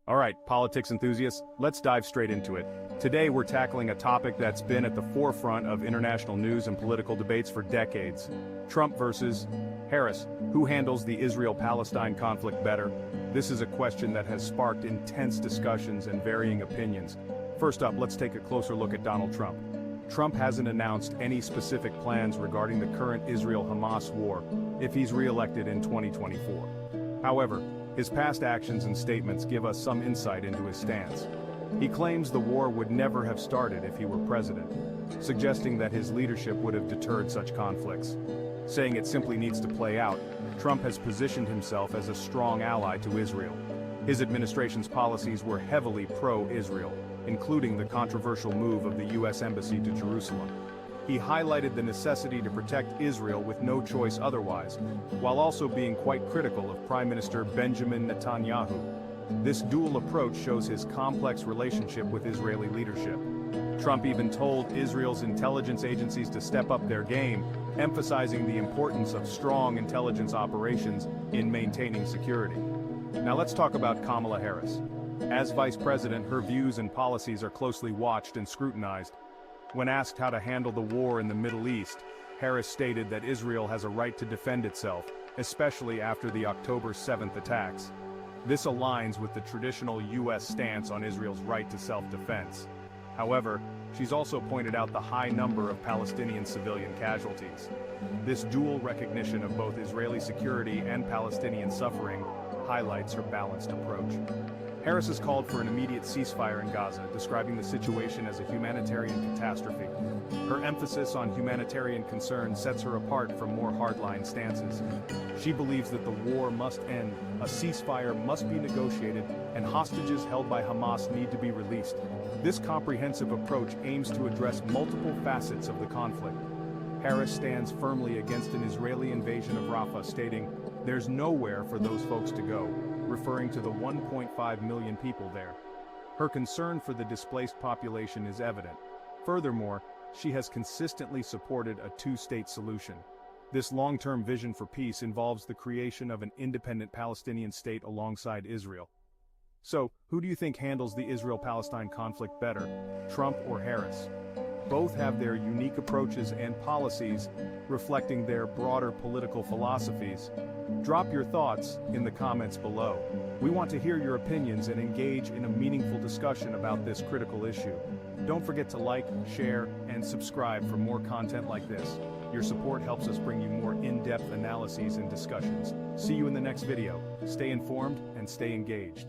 Alright, politics enthusiasts, let's dive straight into it. Today we're tackling a topic that's been at the forefront of international news and political debates for decades. Trump versus Harris. Who handles the Israel-Palestine conflict better? This is a question that has sparked intense discussions and varying opinions. First up, let's take a closer look at Donald Trump. Trump hasn't announced any specific plans regarding the current Israel-Hamas war if he's re-elected in 2024. However, his past actions and statements give us some insight into his stance. He claims the war would never have started if he were president, suggesting that his leadership would have deterred such conflicts. Saying it simply needs to play out, Trump has positioned himself as a strong ally to Israel. His administration's policies were heavily pro-Israel, including the controversial move of the U.S. Embassy to Jerusalem. He highlighted the necessity to protect Israel with no choice otherwise, while also being quite critical of Prime Minister Benjamin Netanyahu. This dual approach shows his complex relationship with Israeli leadership. Trump even told Israel's intelligence agencies to step up their game, emphasizing the importance of strong intelligence operations in maintaining security. Now let's talk about Kamala Harris. As vice president, her views and policies are closely watched and scrutinized. When asked how to handle the war in the Middle East, Harris stated that Israel has a right to defend itself, especially after the October 7th attacks. This aligns with the traditional U.S. stance on Israel's right to self-defense. However, she's also pointed out the high number of Palestinian civilian casualties. This dual recognition of both Israeli security and Palestinian suffering highlights her balanced approach. Harris has called for an immediate ceasefire in Gaza, describing the situation as a humanitarian catastrophe. Her emphasis on humanitarian concerns sets her apart from more hardline stances. She believes that the war must end, a ceasefire must be negotiated, and hostages held by Hamas need to be released. This comprehensive approach aims to address multiple facets of the conflict. Harris stands firmly against an Israeli invasion of Rafah, stating, "There's nowhere for those folks to go," referring to the 1.5 million people there. Her concern for the displaced population is evident. Furthermore, she has consistently supported a two-state solution. This long-term vision for peace involves the creation of an independent Palestinian state alongside Israel. So, who do you think handles the Israel-Palestine conflict better, Trump or Harris? Both have their unique approaches and policies, reflecting their broader political philosophies. Drop your thoughts in the comments below. We want to hear your opinions and engage in a meaningful discussion about this critical issue. Don't forget to like, share, and subscribe for more content like this. Your support helps us bring you more in-depth analyses and discussions. See you in the next video. Stay informed and stay engaged.